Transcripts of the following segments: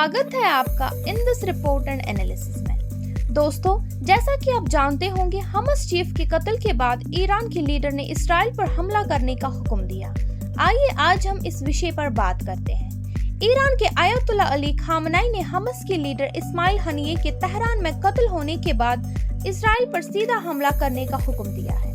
स्वागत है आपका in this report and analysis में। दोस्तों, जैसा कि आप जानते होंगे, हमास चीफ के कत्ल के बाद ईरान के लीडर ने इसराइल पर हमला करने का हुक्म दिया। आइए आज हम इस विषय पर बात करते हैं। ईरान के आयतुल्ला अली खामनाई ने हमास के लीडर इस्माइल हनिये के तेहरान में कत्ल होने के बाद इसराइल पर सीधा हमला करने का हुक्म दिया है।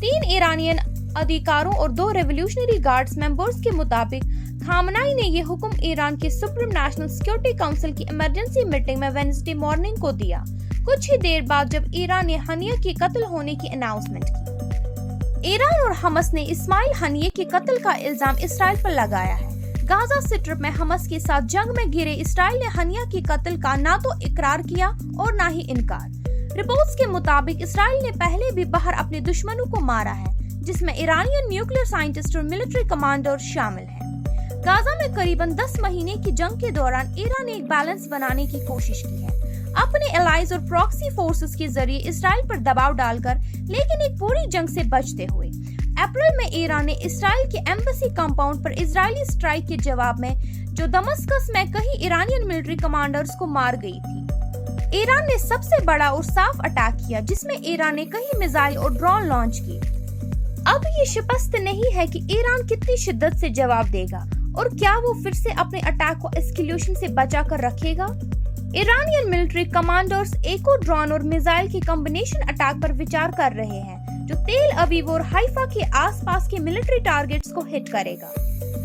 3 ईरानियन अधिकारों और 2 रेवोल्यूशनरी गार्ड्स मेंबर्स के मुताबिक खामनाई ने ये हुक्म ईरान के सुप्रीम नेशनल सिक्योरिटी काउंसिल की इमरजेंसी मीटिंग में वेडनेसडे मॉर्निंग को दिया, कुछ ही देर बाद जब ईरान ने हनिये के कत्ल होने की अनाउंसमेंट की। ईरान और हमास ने इस्माइल हनिये के कत्ल का इल्जाम इसराइल पर लगाया है। गाजा स्ट्रिप में हमास के साथ जंग में घिरे इसराइल ने हनिये के कत्ल का ना तो इकरार किया और ना ही इनकार। रिपोर्ट्स के मुताबिक इसराइल ने पहले भी बाहर अपने दुश्मनों को मारा है, जिसमें ईरानियन न्यूक्लियर साइंटिस्ट और मिलिट्री कमांडर शामिल हैं। गाजा में करीबन 10 महीने की जंग के दौरान ईरान ने एक बैलेंस बनाने की कोशिश की है, अपने एलाइज और प्रॉक्सी फोर्सेस के जरिए इसराइल पर दबाव डालकर, लेकिन एक पूरी जंग से बचते हुए। अप्रैल में ईरान ने इसराइल के एम्बेसी कंपाउंड पर इजरायली स्ट्राइक के जवाब में, जो दमस्कस में कई ईरानियन मिलिट्री कमांडर्स को मार गई थी, ईरान ने सबसे बड़ा और साफ अटैक किया, जिसमें ईरान ने कई मिसाइल और ड्रोन लॉन्च किए। अब ये शिकस्त नहीं है कि ईरान कितनी शिद्दत से जवाब देगा और क्या वो फिर से अपने अटैक को एस्केलेशन से बचा कर रखेगा। ईरानियन मिलिट्री कमांडर्स एक और ड्रोन और मिसाइल के कॉम्बिनेशन अटैक पर विचार कर रहे हैं, जो तेल अवीव और हाइफा के आसपास के मिलिट्री टारगेट्स को हिट करेगा,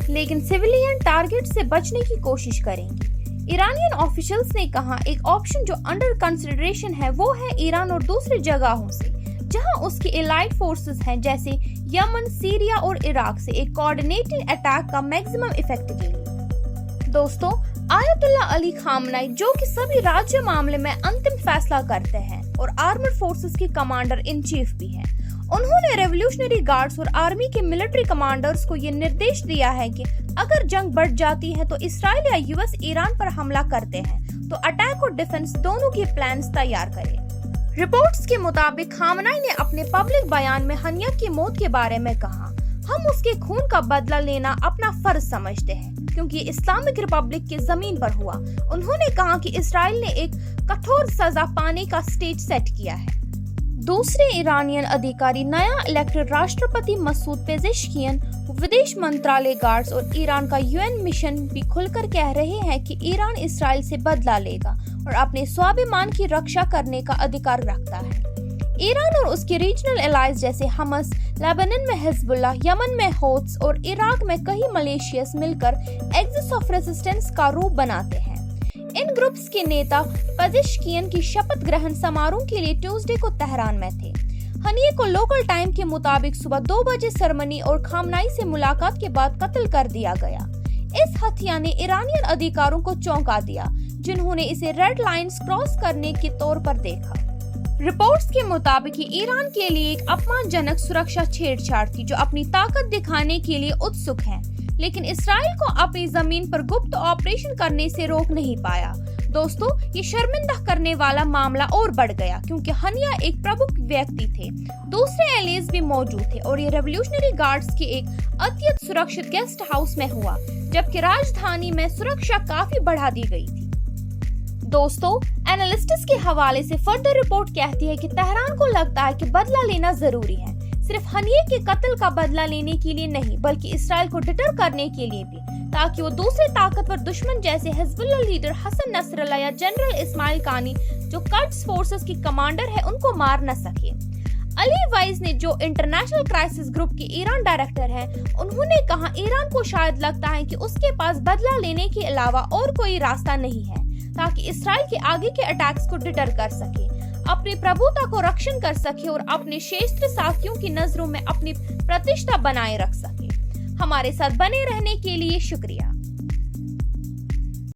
लेकिन सिविलियन टारगेट से बचने की कोशिश करेंगे। ईरानियन ऑफिशियल्स ने कहा, एक ऑप्शन जो अंडर कंसिडरेशन है वो है ईरान और दूसरी जगहों से जहां उसके एलाइड फोर्सेस हैं, जैसे यमन, सीरिया और इराक से एक कोऑर्डिनेटेड अटैक का मैक्सिमम इफेक्ट के लिए। दोस्तों, आयतुल्ला अली खामनाई, जो कि सभी राज्य मामले में अंतिम फैसला करते हैं और आर्मड फोर्सेस के कमांडर इन चीफ भी हैं, उन्होंने रेवोल्यूशनरी गार्ड्स और आर्मी के मिलिट्री कमांडर्स को ये निर्देश दिया है कि अगर जंग बढ़ जाती है तो इसराइल या यूएस ईरान पर हमला करते हैं तो अटैक और डिफेंस दोनों के प्लान्स तैयार करें। रिपोर्ट्स के मुताबिक खामनाई ने अपने पब्लिक बयान में हनिये की मौत के बारे में कहा, हम उसके खून का बदला लेना अपना फर्ज समझते हैं, क्योंकि इस्लामिक रिपब्लिक की जमीन पर हुआ। उन्होंने कहा कि इसराइल ने एक कठोर सजा पाने का स्टेज सेट किया है। दूसरे ईरानियन अधिकारी, नया इलेक्टेड राष्ट्रपति मसूद पेजेश्कियन, विदेश मंत्रालय गार्ड्स और ईरान का यूएन मिशन भी खुलकर कह रहे हैं कि ईरान इसराइल से बदला लेगा और अपने स्वाभिमान की रक्षा करने का अधिकार रखता है। ईरान और उसके रीजनल एलाइज जैसे हमास, लेबनान में हिजबुल्लाह, यमन में हौथ्स और इराक में कई मलेशियस मिलकर एक्सिस ऑफ रेजिस्टेंस का रूप बनाते हैं। इन ग्रुप्स के नेता पेजेश्कियन की शपथ ग्रहण समारोह के लिए ट्यूसडे को तेहरान में थे। हनिये को लोकल टाइम के मुताबिक सुबह 2 बजे सेरेमनी और खामनाई से मुलाकात के बाद कत्ल कर दिया गया। इस हत्या ने ईरानियन अधिकारों को चौंका दिया, जिन्होंने इसे रेड लाइंस क्रॉस करने के तौर पर देखा। रिपोर्ट्स के मुताबिक ईरान के लिए एक अपमानजनक सुरक्षा छेड़छाड़ थी, जो अपनी ताकत दिखाने के लिए उत्सुक है, लेकिन इसराइल को अपनी जमीन पर गुप्त ऑपरेशन करने से रोक नहीं पाया। दोस्तों, ये शर्मिंदा करने वाला मामला और बढ़ गया, क्योंकि हनिया एक प्रमुख व्यक्ति थे, दूसरे एलियंस भी मौजूद थे और ये रेवोल्यूशनरी गार्ड्स के एक अत्यंत सुरक्षित गेस्ट हाउस में हुआ, जबकि राजधानी में सुरक्षा काफी बढ़ा दी गई थी। दोस्तों, एनालिस्ट्स के हवाले से फर्दर रिपोर्ट कहती है कि तेहरान को लगता है कि बदला लेना जरूरी है, सिर्फ हनिये के कत्ल का बदला लेने के लिए नहीं, बल्कि इसराइल को डिटर करने के लिए भी, ताकि वो दूसरे ताकतवर दुश्मन जैसे हिजबुल्लाह लीडर हसन नसरल्लाह या जनरल इस्माइल कानी, जो कर्ड्स फोर्सेस की कमांडर है, उनको मार न सके। अली वाइज ने, जो इंटरनेशनल क्राइसिस ग्रुप के ईरान डायरेक्टर हैं, उन्होंने कहा, ईरान को शायद लगता है कि उसके पास बदला लेने के अलावा और कोई रास्ता नहीं है, ताकि इसराइल के आगे के अटैक्स को डिटर कर सके, अपनी प्रभुता को रक्षण कर सके और अपने क्षेत्र साथियों की नजरों में अपनी प्रतिष्ठा बनाए रख सके। हमारे साथ बने रहने के लिए शुक्रिया।